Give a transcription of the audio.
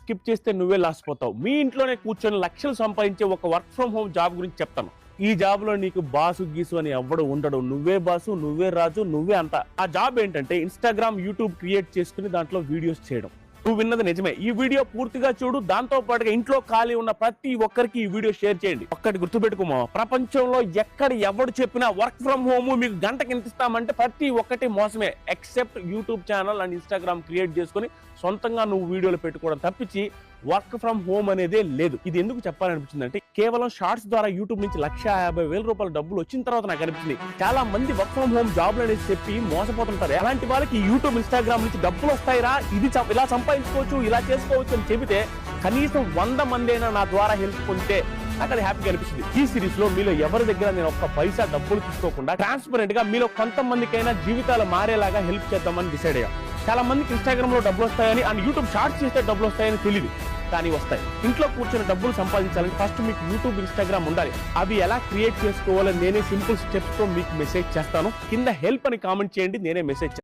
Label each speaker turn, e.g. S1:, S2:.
S1: Skip చేస్తే నువ్వే loss పోతావు. మీ ఇంట్లోనే కూర్చొని లక్షలు సంపాదించే ఒక వర్క్ ఫ్రమ్ హోమ్ జాబ్ గురించి చెప్తాను. ఈ జాబ్ లో నీకు బాసు గీసు అని ఎవ్వడు ఉండడు. నువ్వే బాసు, నువ్వే రాజు, నువ్వే అంతా. ఆ జాబ్ ఏంటంటే ఇన్స్టాగ్రామ్, యూట్యూబ్ క్రియేట్ చేసుకుని దాంట్లో వీడియోస్ చేయడం. నువ్వు విన్నది నిజమే. ఈ వీడియో పూర్తిగా చూడు. దాంతో పాటుగా ఇంట్లో ఖాళీ ఉన్న ప్రతి ఒక్కరికి ఈ వీడియో షేర్ చేయండి. ఒక్కటి గుర్తుపెట్టుకోమా, ప్రపంచంలో ఎక్కడ ఎవడు చెప్పినా వర్క్ ఫ్రమ్ హోమ్ మీకు గంటకి ఎంత ఇస్తామంటే ప్రతి ఒక్కటి మోసమే. Except YouTube channel and Instagram create చేసుకుని సొంతంగా నువ్వు వీడియోలు పెట్టుకోవడం తప్పించి వర్క్ ఫ్రమ్ హోమ్ అనేది లేదు. ఇది ఎందుకు చెప్పాలనిపించింది అంటే, కేవలం షార్ట్స్ ద్వారా యూట్యూబ్ నుంచి ₹150,000 డబ్బులు వచ్చిన తర్వాత నాకు అనిపించింది చాలా మంది వర్క్ ఫ్రమ్ హోమ్ జాబ్లు అనేది చెప్పి మోసపోతుంటారు. అలాంటి వాళ్ళకి యూట్యూబ్, ఇన్స్టాగ్రామ్ నుంచి డబ్బులు వస్తాయిరా, ఇది ఇలా సంపాదించుకోవచ్చు, ఇలా చేసుకోవచ్చు అని చెబితే కనీసం 100 మంది అయినా నా ద్వారా హెల్ప్ పొందితే నాకు అది హ్యాపీగా అనిపిస్తుంది. ఈ సిరీస్ లో మీలో ఎవరి దగ్గర నేను ఒక్క పైసా డబ్బులు తీసుకోకుండా ట్రాన్స్పరెంట్ గా మీలో కొంతమందికైనా జీవితాలు మారేలాగా హెల్ప్ చేద్దామని డిసైడ్ అయ్యాం. చాలా మందికి ఇన్స్టాగ్రామ్ లో డబ్బులు వస్తాయని అండ్ యూట్యూబ్ షార్ట్స్ చేస్తే డబ్బులు వస్తాయని తెలియదు, కానీ వస్తాయి. ఇంట్లో కూర్చొని డబ్బులు సంపాదించాలని ఫస్ట్ మీకు యూట్యూబ్, ఇన్స్టాగ్రామ్ ఉండాలి. అవి ఎలా క్రియేట్ చేసుకోవాలని నేనే సింపుల్ స్టెప్స్ తో మీకు మెసేజ్ చేస్తాను. కింద హెల్ప్ అని కామెంట్ చేయండి, నేనే మెసేజ్